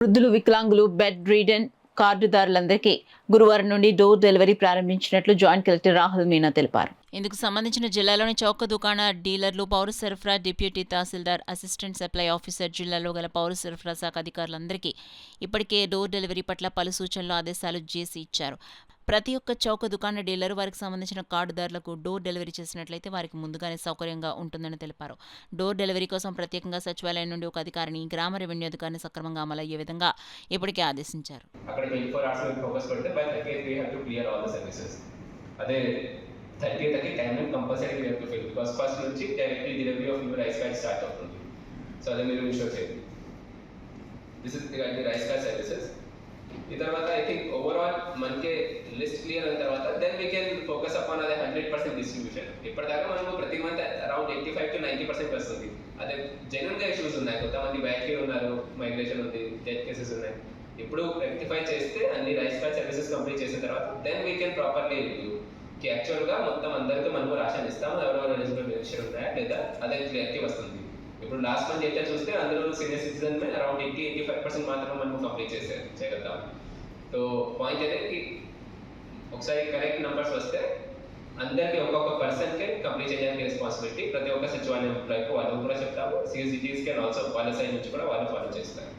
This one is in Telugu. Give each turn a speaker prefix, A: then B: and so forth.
A: వృద్ధులు, వికలాంగులు, బెడ్ రీడెన్ కార్డుదారులందరికీ గురువారం నుండి డోర్ డెలివరీ ప్రారంభించినట్లు జాయింట్ కలెక్టర్ రాహుల్ మీనా తెలిపారు. ఇందుకు సంబంధించిన జిల్లాలోని చౌక దుకాణ డీలర్లు, పౌర సరఫరా deputy tahsildar, assistant supply officer, జిల్లాలో గల పౌర సరఫరా శాఖ అధికారులందరికీ ఇప్పటికే డోర్ డెలివరీ పట్ల పలు సూచనలు, ఆదేశాలు చేసి ఇచ్చారు. ప్రతి ఒక్క చౌక దుకాణ డీలర్ వారికి సంబంధించిన కార్డుదారులకు డోర్ డెలివరీ చేసినట్లయితే వారికి ముందుగానే సౌకర్యంగా ఉంటుందని తెలిపారు. డోర్ డెలివరీ కోసం ప్రత్యేకంగా సచివాలయం నుండి ఒక అధికారిని, గ్రామ రెవెన్యూ అధికారిని సక్రమంగా అమలయ్యే విధంగా ఇప్పటికే ఆదేశించారు.
B: అదే 30th timing compulsory we have to fill because first నుంచి directly delivery of your rice card start అవుతుంది. సో అదే మీరు ఇన్షూర్ చేయండి. This is regarding rice card services. ఈ తర్వాత ఐ థింక్ ఓవరాల్ మనకి లిస్ట్ క్లియర్ అయిన తర్వాత then we can focus upon అదే 100% డిస్ట్రిబ్యూషన్. ఇప్పటిదాకా మనకు ప్రతి మంత్ అరౌండ్ 85 to 90% వస్తుంది. అదే జెన్యున్గా ఇష్యూస్ ఉన్నాయి, కొంతమంది బ్యాక్ ఉన్నారు, మైగ్రేషన్ ఉంది, డెత్ కేసెస్ ఉన్నాయి. ఇప్పుడు రెక్టిఫై చేస్తే అన్ని రైస్ కార్డ్ సర్వీసెస్ కంప్లీట్ చేసిన తర్వాత then we can properly review కి యాక్చువల్గా మొత్తం అందరికీ మనము రాషన్ ఇస్తాము, ఎవరెవరు ఎలిజిబుల్ బెనిఫిషియర్ ఉన్నాయా లేదా అదే క్లియర్కి వస్తుంది. ఇప్పుడు లాస్ట్ మంత్ డేటా చూస్తే అందరూ సీనియర్ సిటిజన్ అరౌండ్ 80-85% మాత్రమే మనము కంప్లీట్ చేయగలుగుతాం. సో పాయింట్ అనేది ఒకసారి కరెక్ట్ నెంబర్స్ వస్తే అందరికీ ఒక్కొక్క పర్సన్కే కంప్లీట్ చేయడానికి రెస్పాన్సిబిలిటీ ప్రతి ఒక్క సచివాలయం ఎంప్లాయ్కి వాళ్ళు కూడా చెప్తాము. సిఎస్జిటీస్ కెన్ ఆల్సో వాళ్ళ సైడ్ నుంచి కూడా వాళ్ళు ఫాలో చేస్తారు.